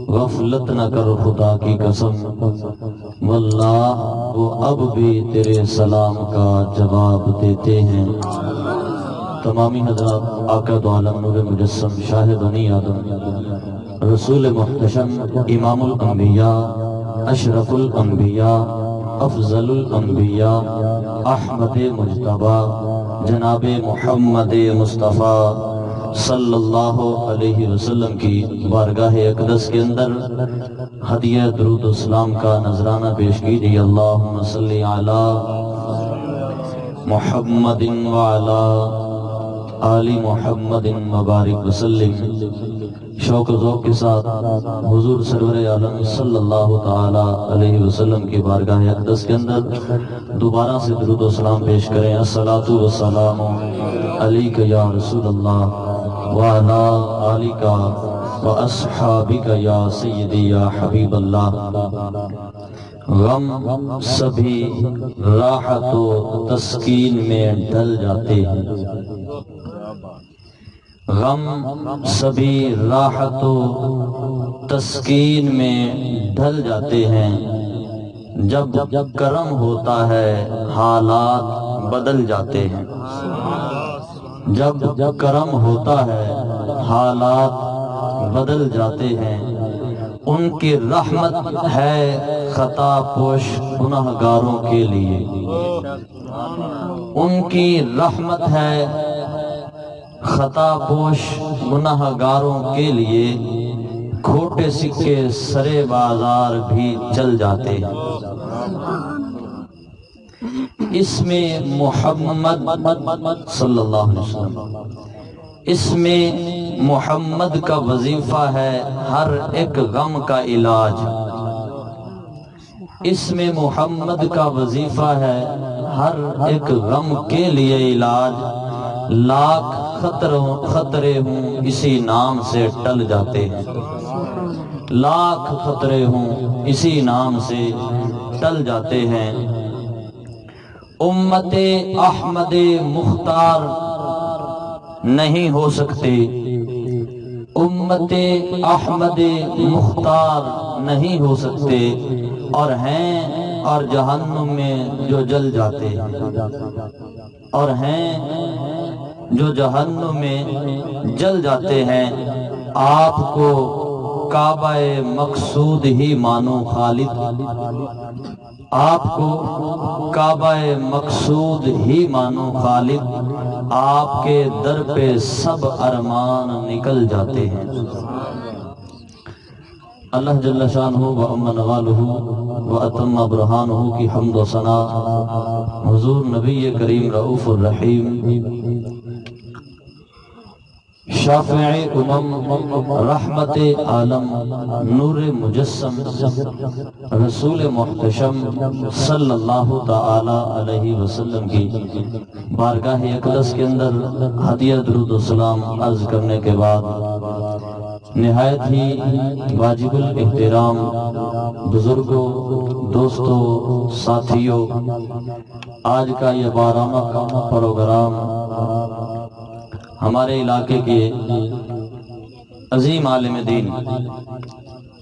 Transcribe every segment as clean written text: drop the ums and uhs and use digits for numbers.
غفلت نہ کر خدا کی قسم، واللہ وہ اب بھی تیرے سلام کا جواب دیتے ہیں۔ تمامی حضرات، آقا دو عالم نور مجسم شاہ بنی آدم رسول محتشم امام الانبیاء اشرف الانبیاء افضل الانبیاء احمد مجتبی جناب محمد مصطفیٰ صلی اللہ علیہ وسلم کی بارگاہ اقدس کے اندر ہدیہ درود و سلام کا نذرانہ پیش کیجیے۔ اللہم صلی علی محمد وعلی آل محمد مبارک وسلم۔ شوق و ذوق کے ساتھ حضور سرور عالم صلی اللہ تعالی علیہ وسلم کی بارگاہ اقدس کے اندر دوبارہ سے درود و سلام پیش کریں۔ الصلاۃ والسلام علیک یا رسول اللہ وعلی آلک واصحابک یا سیدی یا حبیب اللہ۔ غم سبھی راحت و تسکین میں ڈھل جاتے ہیں، غم سبھی راحت و تسکین میں ڈھل جاتے ہیں، جب کرم ہوتا ہے حالات بدل جاتے ہیں، جب کرم ہوتا ہے حالات بدل جاتے ہیں۔ ان کی رحمت ہے خطا پوش گناہ گاروں کے لیے، ان کی رحمت ہے خطا پوش گناہ گاروں کے لیے، کھوٹے سکے سرے بازار بھی چل جاتے ہیں۔ اس میں محمد صلی اللہ علیہ وسلم، اس میں محمد کا وظیفہ ہے ہر ایک غم کا علاج، اس میں محمد کا وظیفہ ہے ہر ایک غم کے لیے علاج، لاکھ خطرے ہوں اسی نام سے ٹل جاتے ہیں، لاکھ خطرے ہوں اسی نام سے ٹل جاتے ہیں۔ امت احمد مختار نہیں ہو سکتے، امت احمد مختار نہیں ہو سکتے، اور ہیں اور جہنم میں جو جل جاتے ہیں، اور ہیں جو جہنم میں جل جاتے ہیں۔ آپ کو کعبہ مقصود ہی مانو خالد، آپ کو کعبہ مقصود ہی مانو خالد، آپ کے در پہ سب ارمان نکل جاتے ہیں۔ اللہ جل شانہ و عم نوالہ و اتم برہانہ کی حمد و ثنا حضور نبی کریم رؤوف الرحیم شافع رحمت عالم نور مجسم رسول محتشم صلی اللہ تعالی علیہ وسلم کی بارگاہ اقدس کے اندر ہدیہ درود و سلام عرض کرنے کے بعد نہایت ہی واجب الاحترام بزرگوں، دوستوں، ساتھیوں، آج کا یہ 12واں کا پروگرام ہمارے علاقے کے عظیم عالم دین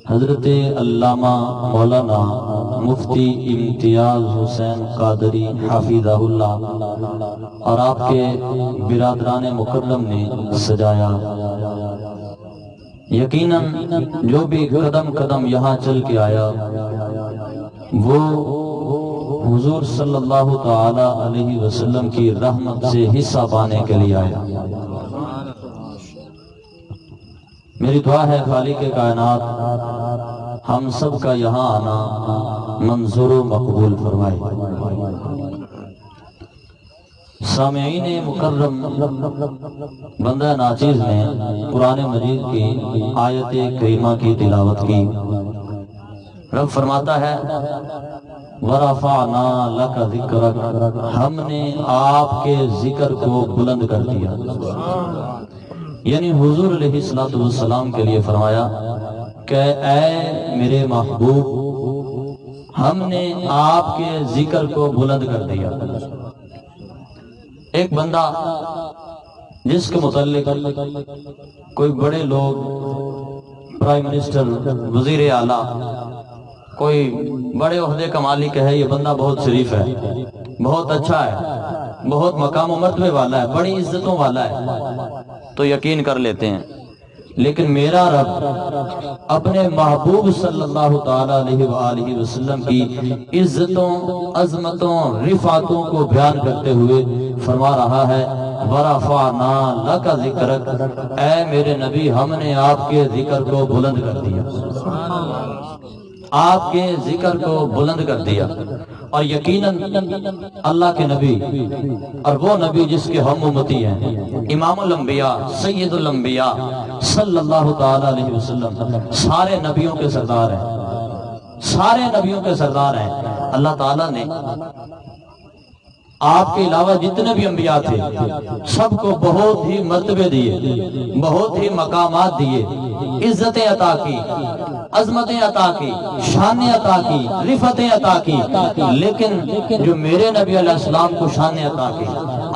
حضرت علامہ مولانا مفتی امتیاز حسین قادری حفظہ اللہ اور آپ کے برادران مکرم نے سجایا۔ یقیناً جو بھی قدم قدم یہاں چل کے آیا وہ حضور صلی اللہ تعالی علیہ وسلم کی رحمت سے حصہ پانے کے لیے آیا۔ میری دعا ہے خالق کائنات ہم سب کا یہاں آنا منظور و مقبول فرمائے۔ سامعین مکرم، بندہ ناچیز نے قرآن مجید کی آیت کریمہ کی تلاوت کی۔ رب فرماتا ہے وَرَفَعْنَا لَكَ ذِكْرَكَ، ہم نے آپ کے ذکر کو بلند کر دیا، یعنی حضور علیہ السلام کے لیے فرمایا کہ اے میرے محبوب ہم نے آپ کے ذکر کو بلند کر دیا۔ ایک بندہ جس کے متعلق کوئی بڑے لوگ پرائم منسٹر، وزیر اعلیٰ، کوئی بڑے عہدے کا مالک ہے، یہ بندہ بہت شریف ہے، بہت اچھا ہے، بہت مقام و مرتبے والا ہے، بڑی عزتوں والا ہے، تو یقین کر لیتے ہیں۔ لیکن میرا رب اپنے محبوب صلی اللہ تعالی علیہ وآلہ وسلم کی عزتوں، عظمتوں، رفعتوں کو بیان کرتے ہوئے فرما رہا ہے وَرَفَعْنَا لَكَ ذِكْرَكَ، اے میرے نبی ہم نے آپ کے ذکر کو بلند کر دیا، آپ کے ذکر کو بلند کر دیا۔ اور یقیناً اللہ کے نبی اور وہ نبی جس کے ہم امتی ہیں، امام الانبیاء سید الانبیاء صلی اللہ تعالی علیہ وسلم سارے نبیوں کے سردار ہیں، سارے نبیوں کے سردار ہیں۔ اللہ تعالیٰ نے آپ کے علاوہ جتنے بھی انبیاء تھے سب کو بہت ہی مرتبے دیے، بہت ہی مقامات دیے، عزتیں عطا کی، عظمتیں عطا کی، شانیں عطا کی، رفعتیں عطا کی، لیکن جو میرے نبی علیہ السلام کو شانیں عطا کی،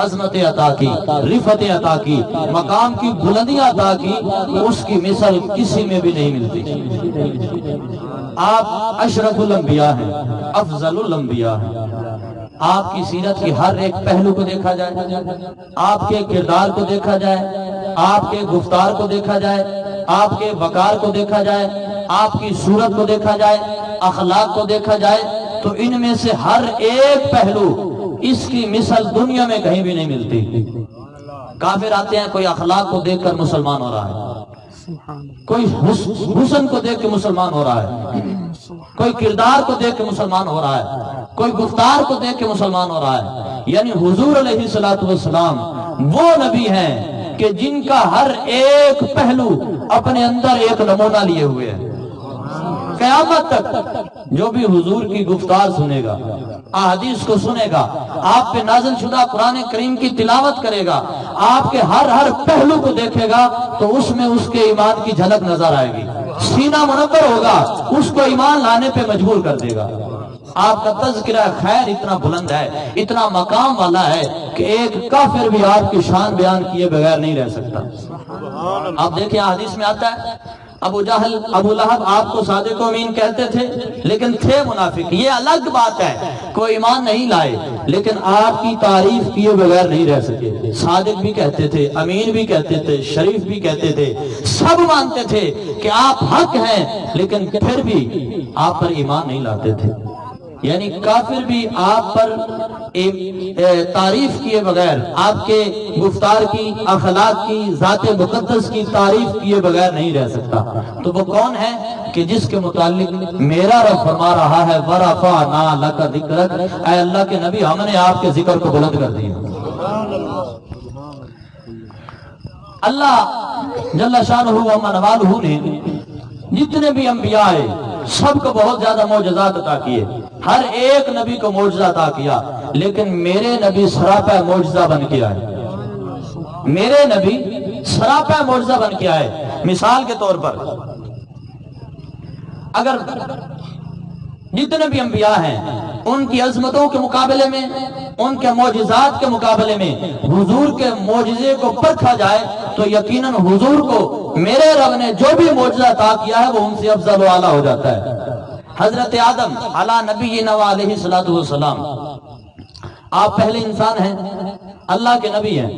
عظمتیں عطا کی، رفعتیں عطا کی، مقام کی بلندیاں عطا کی، اس کی مثال کسی میں بھی نہیں ملتی۔ آپ اشرف الانبیاء ہیں، افضل الانبیاء ہیں۔ آپ کی سیرت کی ہر ایک پہلو کو دیکھا جائے، آپ کے کردار کو دیکھا جائے، آپ کے گفتار کو دیکھا جائے، آپ کے وقار کو دیکھا جائے، آپ کی صورت کو دیکھا جائے، اخلاق کو دیکھا جائے، تو ان میں سے ہر ایک پہلو اس کی مثل دنیا میں کہیں بھی نہیں ملتی۔ کافر آتے ہیں، کوئی اخلاق کو دیکھ کر مسلمان ہو رہا ہے، کوئی حسن کو دیکھ کے مسلمان ہو رہا ہے، کوئی کردار کو دیکھ کے مسلمان ہو رہا ہے، کوئی گفتار کو دیکھ کے مسلمان ہو رہا ہے۔ یعنی حضور علیہ السلام وہ نبی ہیں کہ جن کا ہر ایک پہلو اپنے اندر ایک نمونہ لیے ہوئے ہے۔ قیامت تک جو بھی حضور کی گفتار سنے گا، احادیث کو سنے گا، آپ پہ نازل شدہ قرآن کریم کی تلاوت کرے گا، آپ کے ہر پہلو کو دیکھے گا تو اس میں اس کے ایمان کی جھلک نظر آئے گی، سینہ منور ہوگا، اس کو ایمان لانے پہ مجبور کر دے گا۔ آپ کا تذکرہ خیر اتنا بلند ہے، اتنا مقام والا ہے کہ ایک کافر بھی آپ کی شان بیان کیے بغیر نہیں رہ سکتا۔ آپ دیکھیں حدیث میں آتا ہے ابو جہل، ابو لہب آپ کو صادق و امین کہتے تھے لیکن تھے منافق، یہ الگ بات ہے، کوئی ایمان نہیں لائے لیکن آپ کی تعریف کیے بغیر نہیں رہ سکے۔ صادق بھی کہتے تھے، امین بھی کہتے تھے، شریف بھی کہتے تھے، سب مانتے تھے کہ آپ حق ہیں، لیکن پھر بھی آپ پر ایمان نہیں لاتے تھے۔ یعنی کافر بھی آپ پر تعریف کیے بغیر، آپ کے گفتار کی، اخلاق کی، ذات مقدس کی تعریف کیے بغیر نہیں رہ سکتا۔ تو وہ کون ہے کہ جس کے متعلق میرا رب فرما رہا ہے وَرَفَعْنَا لَكَ ذِكْرَكَ، اے اللہ کے نبی ہم نے آپ کے ذکر کو بلند کر دیا۔ اللہ جل شانہ و منوالہ نے جتنے بھی انبیاء آئے سب کو بہت زیادہ معجزات عطا کیے، ہر ایک نبی کو معجزہ عطا کیا، لیکن میرے نبی سراپا معجزہ بن کے آئے، میرے نبی سراپا معجزہ بن کے آئے۔ مثال کے طور پر اگر جتنے بھی انبیاء ہیں ان کی عظمتوں کے مقابلے میں، ان کے معجزات کے مقابلے میں حضور کے معجزے کو پرکھا جائے تو یقیناً حضور کو میرے رب نے جو بھی معجزہ عطا کیا ہے وہ ان سے افضل و اعلیٰ ہو جاتا ہے۔ حضرت آدم علی نبینا علیہ الصلوۃ والسلام، آپ پہلے انسان ہیں، اللہ کے نبی ہیں،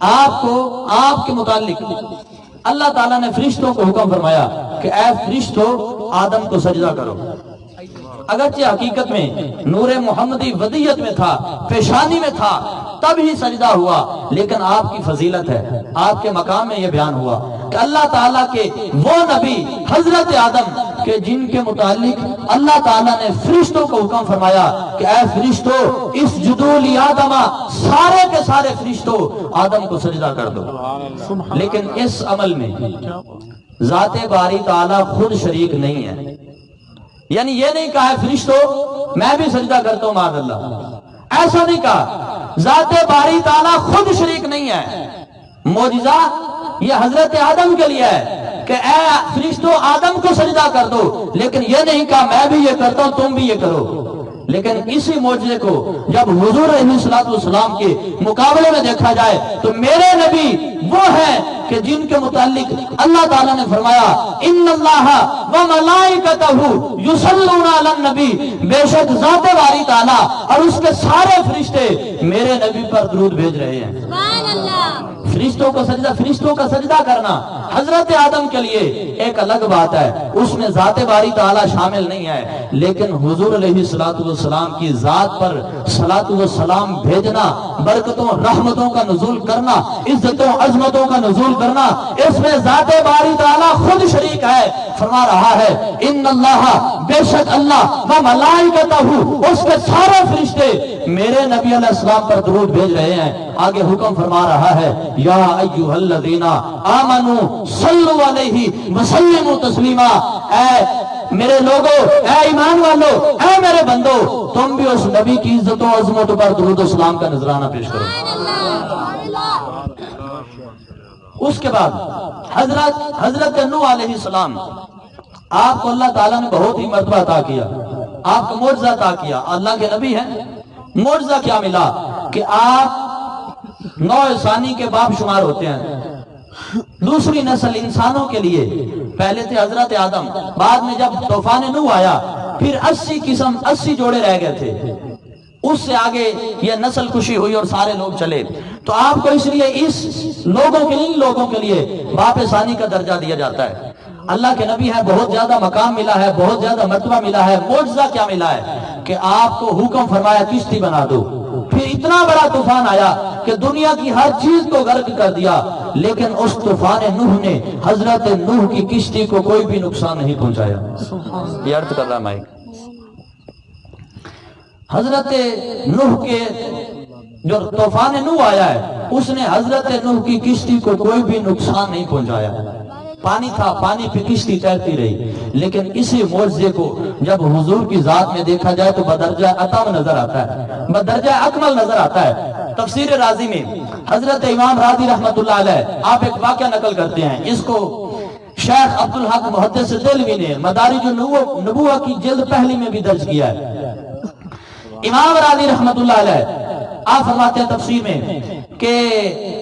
آپ کو آپ کے متعلق اللہ تعالیٰ نے فرشتوں کو حکم فرمایا کہ اے فرشتوں آدم کو سجدہ کرو۔ اگرچہ حقیقت میں نور محمدی ودیت میں تھا، پیشانی میں تھا، تب ہی سجدہ ہوا، لیکن آپ کی فضیلت ہے، آپ کے مقام میں یہ بیان ہوا کہ اللہ تعالیٰ کے وہ نبی حضرت آدم کہ جن کے متعلق اللہ تعالیٰ نے فرشتوں کو حکم فرمایا کہ اے فرشتوں اسجدوا لآدم، سارے کے سارے فرشتوں آدم کو سجدہ کر دو۔ لیکن اس عمل میں ذات باری تعالیٰ خود شریک نہیں ہے، یعنی یہ نہیں کہا ہے فرشتوں میں بھی سجدہ کرتا ہوں معاذ اللہ، ایسا نہیں کہا۔ ذات باری تعالیٰ خود شریک نہیں ہے۔ معجزہ یہ حضرت آدم کے لیے ہے کہ اے فرشتوں آدم کو سجدہ کر دو، لیکن یہ نہیں کہا میں بھی یہ کرتا ہوں تم بھی یہ کرو۔ لیکن اسی معجزے کو جب حضور علیہ السلام کے مقابلے میں دیکھا جائے تو میرے نبی وہ ہیں کہ جن کے متعلق اللہ تعالیٰ نے فرمایا ان اللہ و ملائکتہ یصلون علی النبی، بے شک ذات باری تعالیٰ اور اس کے سارے فرشتے میرے نبی پر درود بھیج رہے ہیں۔ سبحان اللہ۔ فرشتوں کا سجدہ کرنا حضرت آدم کے لیے ایک الگ بات ہے، اس میں ذات باری تعالیٰ شامل نہیں ہے، لیکن حضور علیہ السلام کی ذات پر صلاۃ و سلام بھیجنا، برکتوں رحمتوں کا نزول کرنا، عزتوں عظمتوں کا نزول کرنا، اس میں ذات باری تعالیٰ خود شریک ہے۔ فرما رہا ہے ان اللہ، بے شک اللہ، و ملائکتہ، اس کے سارے فرشتے میرے نبی علیہ السلام پر درود بھیج رہے ہیں۔ آگے حکم فرما رہا ہے یا ایھا الذین آمنوا صلوا علیہ وسلموا تسلیما، اے میرے لوگوں، اے ایمان والو، اے میرے بندو، تم بھی اس نبی کی عزت و عظمت پر درود و سلام کا نذرانہ پیش کرو۔ اس کے بعد حضرت نوح علیہ السلام، آپ کو اللہ تعالیٰ نے بہت ہی مرتبہ عطا کیا، آپ کو معجزہ عطا کیا، اللہ کے نبی ہیں۔ معجزہ کیا ملا کہ آپ نوع ثانی کے باپ شمار ہوتے ہیں، دوسری نسل انسانوں کے لیے۔ پہلے تھے حضرت آدم، بعد میں جب طوفان نوح آیا پھر 80 جوڑے رہ گئے تھے، اس سے آگے یہ نسل کشی ہوئی اور سارے لوگ چلے۔ تو آپ کو اس لیے اس لوگوں کے لیے، لوگوں کے لیے باپ ثانی کا درجہ دیا جاتا ہے۔ اللہ کے نبی ہے، بہت زیادہ مقام ملا ہے، بہت زیادہ مرتبہ ملا ہے۔ معجزہ کیا ملا ہے کہ آپ کو حکم فرمایا کشتی بنا دو، پھر اتنا بڑا طوفان آیا کہ دنیا کی ہر چیز کو غرق کر دیا، لیکن اس طوفان نوح نے حضرت نوح کی کشتی کو کوئی بھی نقصان نہیں پہنچایا۔ یہ عرض کر رہا مائک، حضرت نوح کے جو طوفان نوح آیا ہے اس نے حضرت نوح کی کشتی کو کوئی بھی نقصان نہیں پہنچایا۔ پانی تھا، پانی پہ کشتی تیرتی رہی، لیکن اسی معجزے کو جب حضور کی ذات میں دیکھا جائے تو بدرجہ اتم نظر آتا ہے، بدرجہ اکمل نظر آتا ہے۔ تفسیر رازی میں حضرت امام راضی رحمت اللہ علیہ آپ ایک واقعہ نقل کرتے ہیں، اس کو شیخ عبدالحق محدث دہلوی نے مدارج النبوہ کی جلد پہلی میں بھی درج کیا ہے۔ امام راضی رحمت اللہ علیہ آپ فرماتے ہیں تفسیر میں کہ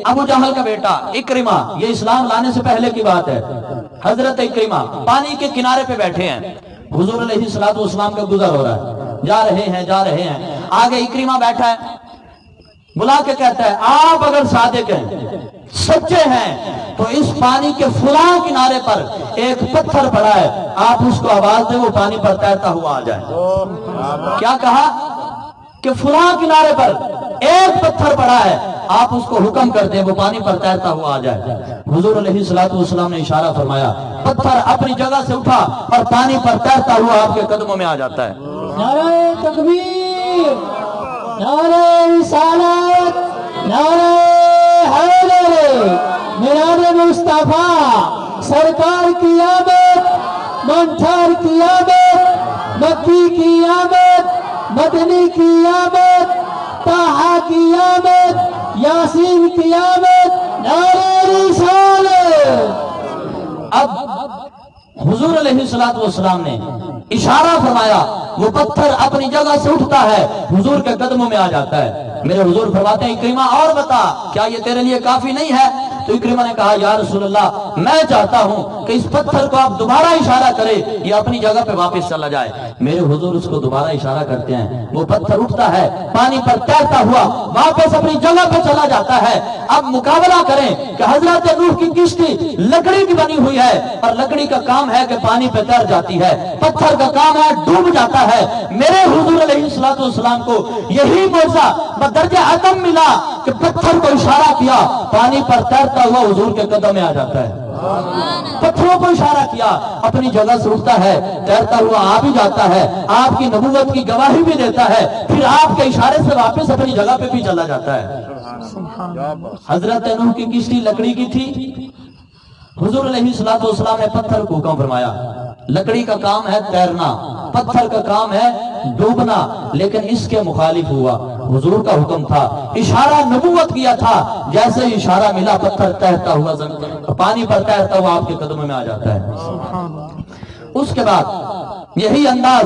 ابو جہل کا بیٹا اکرمہ، یہ اسلام لانے سے پہلے کی بات ہے، حضرت اکرمہ پانی کے کنارے پہ بیٹھے ہیں، حضور علیہ السلام کا گزر ہو رہا ہے، جا رہے ہیں، آگے اکرمہ بیٹھا ہے، بلا کے کہتا ہے آپ اگر صادق ہیں، سچے ہیں تو اس پانی کے فلاں کنارے پر ایک پتھر پڑا ہے، آپ اس کو آواز دیں وہ پانی پر تیرتا ہوا آ جائے۔ کیا کہا کہ فلاں کنارے پر ایک پتھر پڑا ہے، آپ اس کو حکم کر دیں وہ پانی پر تیرتا ہوا آ جائے۔ حضور علیہ السلام نے اشارہ فرمایا، پتھر اپنی جگہ سے اٹھا اور پانی پر تیرتا ہوا آپ کے قدموں میں آ جاتا ہے۔ نعرہ تکبیر، نعرہ رسالت، نعرہ حیدر، میران مصطفیٰ سرکار کی آمد، منٹھار کی آمد، مکی کی آمد، مدنی کی آمد، طٰہٰ کی آمد، یاسین کی آمد، نعرہ رسالت۔ اب حضور علیہ السلام نے اشارہ فرمایا، وہ پتھر اپنی جگہ سے اٹھتا ہے، حضور کے قدموں میں آ جاتا ہے۔ میرے حضور فرماتے ہیں اکرمہ اور بتا، کیا یہ تیرے لیے کافی نہیں ہے؟ تو اکرمہ نے کہا یا رسول اللہ، میں چاہتا ہوں کہ اس پتھر کو آپ دوبارہ اشارہ کرے، یہ اپنی جگہ پہ واپس چلا جائے۔ میرے حضور اس کو دوبارہ اشارہ کرتے ہیں، وہ پتھر اٹھتا ہے، پانی پر تیرتا ہوا واپس اپنی جگہ پہ چلا جاتا ہے۔ اب مقابلہ کریں کہ حضرت نوح کی کشتی لکڑی کی بنی ہوئی ہے اور لکڑی کا کام ہے کہ پانی پہ تیر جاتی ہے، پتھر کا کام ہے ڈوب جاتا ہے۔ میرے حضور علیہ السلام کو یہی معجزہ بدرجہ اتم ملا کہ پتھر کو اشارہ کیا، پانی پر تیرتا ہوا حضور کے قدم میں آ جاتا ہے۔ پتھروں کو اشارہ کیا، اپنی جگہ سے اٹھتا ہے، تیرتا ہوا آ بھی جاتا ہے، آپ کی نبوت کی گواہی بھی دیتا ہے، پھر آپ کے اشارے سے واپس اپنی جگہ پہ بھی چلا جاتا ہے۔ حضرت نوح کی کشتی لکڑی کی تھی، حضور علیہ السلام نے پتھر کو حکم فرمایا، لکڑی کا کام ہے تیرنا، پتھر کا کام ہے ڈوبنا، لیکن اس کے مخالف ہوا۔ حضور کا حکم تھا، اشارہ نبوت کیا تھا، جیسے اشارہ ملا پتھر تیرتا ہوا پانی پر تیرتا ہوا آپ کے قدموں میں آ جاتا ہے۔ اس کے بعد یہی انداز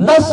10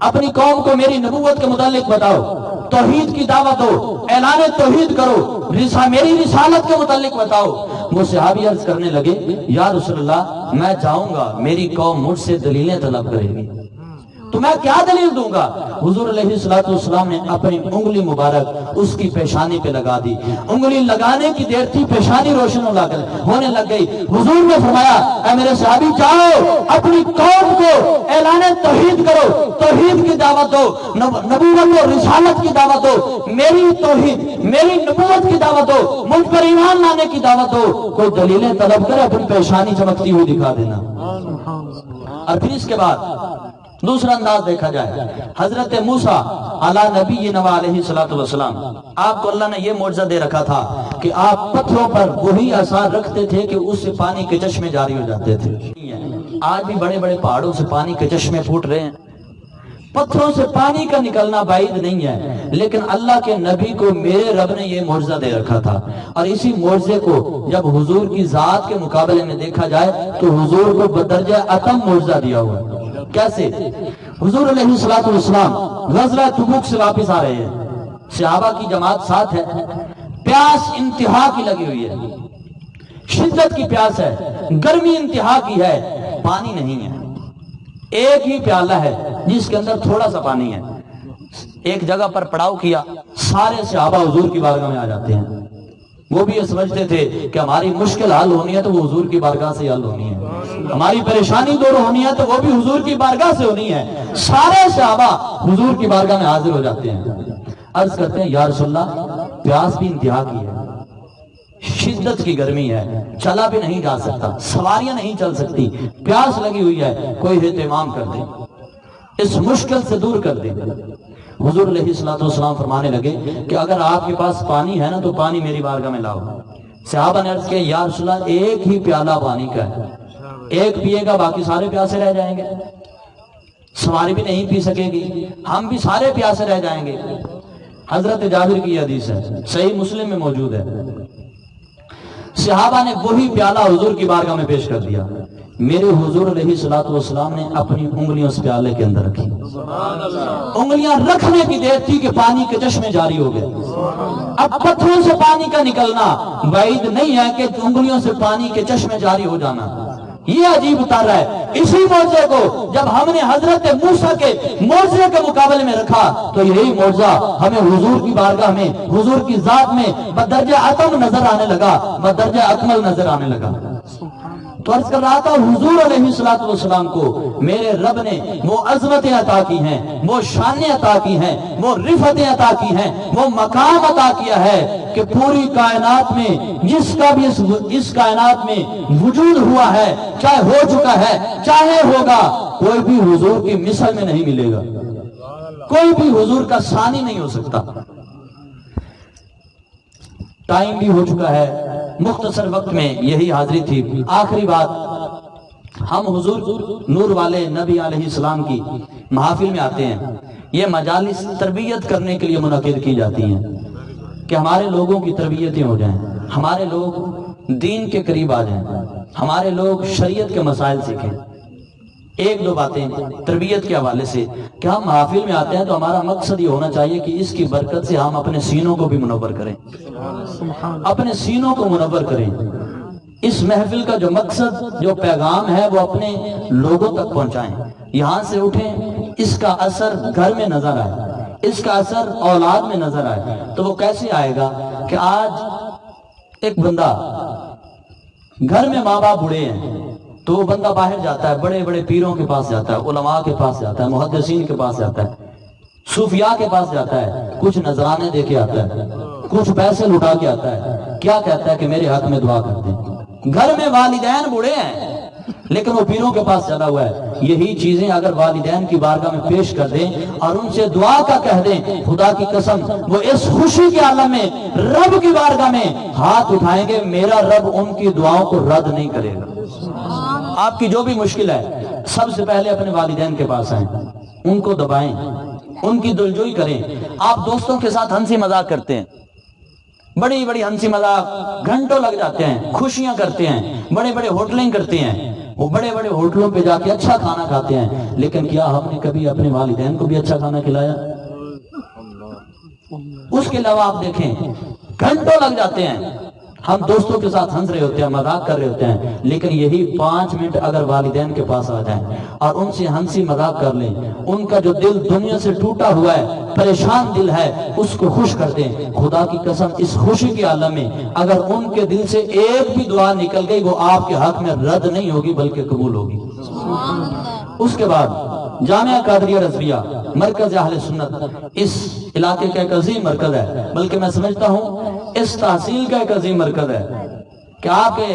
اپنی قوم کو میری نبوت کے متعلق بتاؤ، توحید کی دعوت دو، اعلان توحید کرو، میری رسالت کے متعلق بتاؤ۔ وہ صحابی عرض کرنے لگے یا رسول اللہ میں جاؤں گا، میری قوم مجھ سے دلیلیں طلب کرے گی تو میں کیا دلیل دوں گا؟ حضور علیہ السلام نے اپنی انگلی مبارک اس کی پیشانی پہ لگا دی، انگلی لگانے کی دیر تھی پیشانی روشن ہونے لگ گئی۔ حضور نے فرمایا اے میرے صحابی جاؤ اپنی قوم کو اعلان توحید کرو، توحید کی دعوت دو، نبوت و رسالت کی دعوت دو، میری توحید میری نبوت کی دعوت دو، مجھ پر ایمان لانے کی دعوت دو، کوئی دلیلیں طلب کرے اپنی پیشانی چمکتی ہوئی دکھا دینا۔ اور پھر اس کے بعد دوسرا انداز دیکھا جائے، حضرت موسیٰ علی نبینا علیہ السلام، آپ کو اللہ نے یہ معجزہ دے رکھا تھا کہ آپ پتھروں پر وہی آثار رکھتے تھے کہ اس سے پانی کے چشمے جاری ہو جاتے تھے۔ آج بھی بڑے بڑے پہاڑوں سے پانی کے چشمے پھوٹ رہے ہیں، پتھروں سے پانی کا نکلنا بعید نہیں ہے، لیکن اللہ کے نبی کو میرے رب نے یہ معجزہ دے رکھا تھا، اور اسی معجزے کو جب حضور کی ذات کے مقابلے میں دیکھا جائے تو حضور کو بدرجہ اتم معجزہ دیا ہوا ہے۔ کیسے؟ حضور علیہ السلام غزوہ تبوک سے واپس آ رہے ہیں، صحابہ کی جماعت ساتھ ہے، پیاس انتہا کی لگی ہوئی ہے، شدت کی پیاس ہے، گرمی انتہا کی ہے، پانی نہیں ہے، ایک ہی پیالہ ہے جس کے اندر تھوڑا سا پانی ہے۔ ایک جگہ پر پڑاؤ کیا، سارے صحابہ حضور کی بارگاہ میں آ جاتے ہیں۔ وہ بھی یہ سمجھتے تھے کہ ہماری مشکل حل ہونی ہے تو وہ حضور کی بارگاہ سے حل ہونی ہے، ہماری پریشانی دور ہونی ہے تو وہ بھی حضور کی بارگاہ سے ہونی ہے۔ سارے صحابہ حضور کی بارگاہ میں حاضر ہو جاتے ہیں، عرض کرتے ہیں یا رسول اللہ پیاس بھی انتہا کی ہے، شدت کی گرمی ہے، چلا بھی نہیں جا سکتا، سواریاں نہیں چل سکتی، پیاس لگی ہوئی ہے، کوئی اہتمام کر دے، اس مشکل سے دور کر دے۔ حضور علیہ السلام فرمانے لگے کہ اگر آپ کے پاس پانی ہے نا تو پانی میری بارگاہ میں لاؤ۔ صحابہ نے عرض کیا یا رسول اللہ ایک ہی پیالہ پانی کا ہے، ایک پیے گا باقی سارے پیاسے رہ جائیں گے، سواری بھی نہیں پی سکے گی، ہم بھی سارے پیاسے رہ جائیں گے۔ حضرت جابر کی حدیث ہے، صحیح مسلم میں موجود ہے، صحابہ نے وہی پیالہ حضور کی بارگاہ میں پیش کر دیا، میرے حضور علیہ السلام نے اپنی انگلیاں اس پیالے کے اندر رکھی، انگلیاں رکھنے کی دیر تھی کہ پانی کے چشمے جاری ہو گئے۔ اب پتھروں سے پانی کا نکلنا بعید نہیں ہے کہ انگلیوں سے پانی کے چشمے جاری ہو جانا، یہ عجیب اتار رہا ہے۔ اسی معجزے کو جب ہم نے حضرت موسیٰ کے معجزے کے مقابلے میں رکھا تو یہی معجزہ ہمیں حضور کی بارگاہ میں حضور کی ذات میں بدرجہ اتم نظر آنے لگا، بدرجہ اکمل نظر آنے لگا۔ تو عرض کر رہا تھا حضور علیہ السلام کو میرے رب نے وہ عظمتیں عطا کی ہیں، وہ شانیں عطا کی ہیں، وہ رفتیں عطا کی ہیں، وہ مقام عطا کیا ہے کہ پوری کائنات میں جس کا بھی اس کائنات میں وجود ہوا ہے، چاہے ہو چکا ہے چاہے ہوگا، کوئی بھی حضور کی مثل میں نہیں ملے گا، کوئی بھی حضور کا ثانی نہیں ہو سکتا۔ ٹائم بھی ہو چکا ہے، مختصر وقت میں یہی حاضری تھی۔ آخری بات، ہم حضور نور والے نبی علیہ السلام کی محافل میں آتے ہیں، یہ مجالس تربیت کرنے کے لیے منعقد کی جاتی ہیں کہ ہمارے لوگوں کی تربیتیں ہو جائیں، ہمارے لوگ دین کے قریب آ جائیں، ہمارے لوگ شریعت کے مسائل سیکھیں۔ ایک دو باتیں تربیت کے حوالے سے کہ ہم محافل میں آتے ہیں تو ہمارا مقصد یہ ہونا چاہیے کہ اس کی برکت سے ہم اپنے سینوں کو بھی منور کریں، اپنے سینوں کو منور کریں۔ اس محفل کا جو مقصد جو پیغام ہے وہ اپنے لوگوں تک پہنچائیں، یہاں سے اٹھیں، اس کا اثر گھر میں نظر آئے، اس کا اثر اولاد میں نظر آئے۔ تو وہ کیسے آئے گا کہ آج ایک بندہ گھر میں ماں باپ بوڑھے ہیں تو وہ بندہ باہر جاتا ہے، بڑے بڑے پیروں کے پاس جاتا ہے، علماء کے پاس جاتا ہے، محدثین کے پاس جاتا ہے، صوفیاء کے پاس جاتا ہے، کچھ نذرانے دے کے آتا ہے، کچھ پیسے لٹا کے آتا ہے، کیا کہتا ہے کہ میرے حق میں دعا کر دیں۔ گھر میں والدین بوڑھے ہیں لیکن وہ پیروں کے پاس چلا ہوا ہے۔ یہی چیزیں اگر والدین کی بارگاہ میں پیش کر دیں اور ان سے دعا کا کہہ دیں، خدا کی قسم وہ اس خوشی کے عالم میں رب کی بارگاہ میں ہاتھ اٹھائیں گے، میرا رب ان کی دعاؤں کو رد نہیں کرے گا۔ آپ کی جو بھی مشکل ہے سب سے پہلے اپنے والدین کے پاس آئیں، ان کو دبائیں، ان کی دلجوئی کریں۔ آپ دوستوں کے ساتھ ہنسی مذاق کرتے ہیں، بڑی بڑی ہنسی مذاق گھنٹوں لگ جاتے ہیں، خوشیاں کرتے ہیں، بڑے بڑے ہوٹلیں کرتے ہیں، وہ بڑے بڑے ہوٹلوں پہ جا کے اچھا کھانا کھاتے ہیں، لیکن کیا ہم نے کبھی اپنے والدین کو بھی اچھا کھانا کھلایا؟ اس کے علاوہ آپ دیکھیں گھنٹوں لگ جاتے ہیں، ہم دوستوں کے ساتھ ہنس رہے ہوتے ہیں، مذاق کر رہے ہوتے ہیں، لیکن یہی 5 منٹ اگر والدین کے پاس آ جائیں اور ان سے ہنسی مذاق کر لیں، ان کا جو دل دنیا سے ٹوٹا ہوا ہے، پریشان دل ہے، اس کو خوش کر دیں، خدا کی قسم اس خوشی کے عالم میں اگر ان کے دل سے ایک بھی دعا نکل گئی وہ آپ کے حق میں رد نہیں ہوگی بلکہ قبول ہوگی۔ اس کے بعد جامعہ قادریہ رضویہ مرکز اہل سنت اس علاقے کا ایک عظیم مرکز ہے، بلکہ میں سمجھتا ہوں اس تحصیل کا ایک عظیم مرکز ہے کہ آپ کے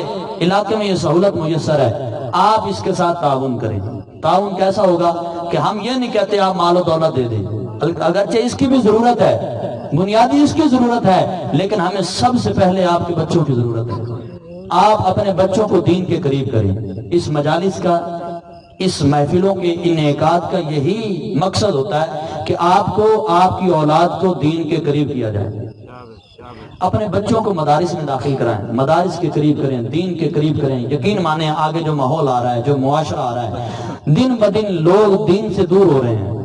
علاقے میں یہ سہولت میسر ہے، آپ اس کے ساتھ تعاون کریں۔ تعاون کیسا ہوگا کہ ہم یہ نہیں کہتے آپ مال و دولت دے دیں، اگرچہ اس کی بھی ضرورت ہے، بنیادی اس کی ضرورت ہے، لیکن ہمیں سب سے پہلے آپ کے بچوں کی ضرورت ہے۔ آپ اپنے بچوں کو دین کے قریب کریں۔ اس مجالس کا، اس محفلوں کے انعقاد کا یہی مقصد ہوتا ہے کہ آپ کو، آپ کی اولاد کو دین کے قریب کیا جائے۔ اپنے بچوں کو مدارس میں داخل کرائیں، مدارس کے قریب کریں، دین کے قریب کریں۔ یقین مانیں آگے جو ماحول آ رہا ہے، جو معاشرہ آ رہا ہے، دن بدن لوگ دین سے دور ہو رہے ہیں،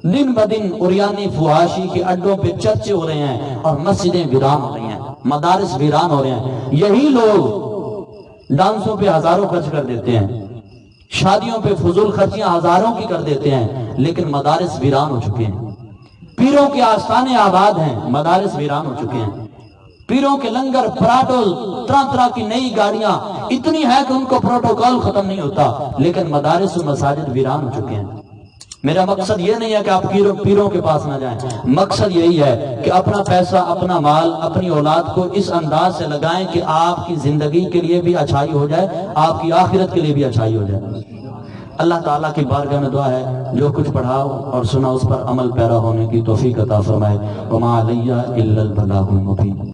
دن بدن عریانی فحاشی کے اڈوں پہ چرچے ہو رہے ہیں اور مسجدیں ویران ہو رہی ہیں، مدارس ویران ہو رہے ہیں۔ یہی لوگ ڈانسوں پہ ہزاروں خرچ کر دیتے ہیں، شادیوں پہ فضول خرچیاں ہزاروں کی کر دیتے ہیں، لیکن مدارس ویران ہو چکے ہیں۔ پیروں کے آستانے آباد ہیں، مدارس ویران ہو چکے ہیں۔ پیروں کے لنگر، پراٹول، طرح طرح کی نئی گاڑیاں اتنی ہے کہ ان کو پروٹوکول ختم نہیں ہوتا، لیکن مدارس و مساجد ویران ہو چکے ہیں۔ میرا مقصد یہ نہیں ہے کہ آپ پیروں کے پاس نہ جائیں، مقصد یہی ہے کہ اپنا پیسہ، اپنا مال، اپنی اولاد کو اس انداز سے لگائیں کہ آپ کی زندگی کے لیے بھی اچھائی ہو جائے، آپ کی آخرت کے لیے بھی اچھائی ہو جائے۔ اللہ تعالیٰ کی بارگاہ میں دعا ہے جو کچھ پڑھا اور سنا اس پر عمل پیرا ہونے کی توفیق عطا فرمائے۔ وما علیہ الا البلاغ المبین۔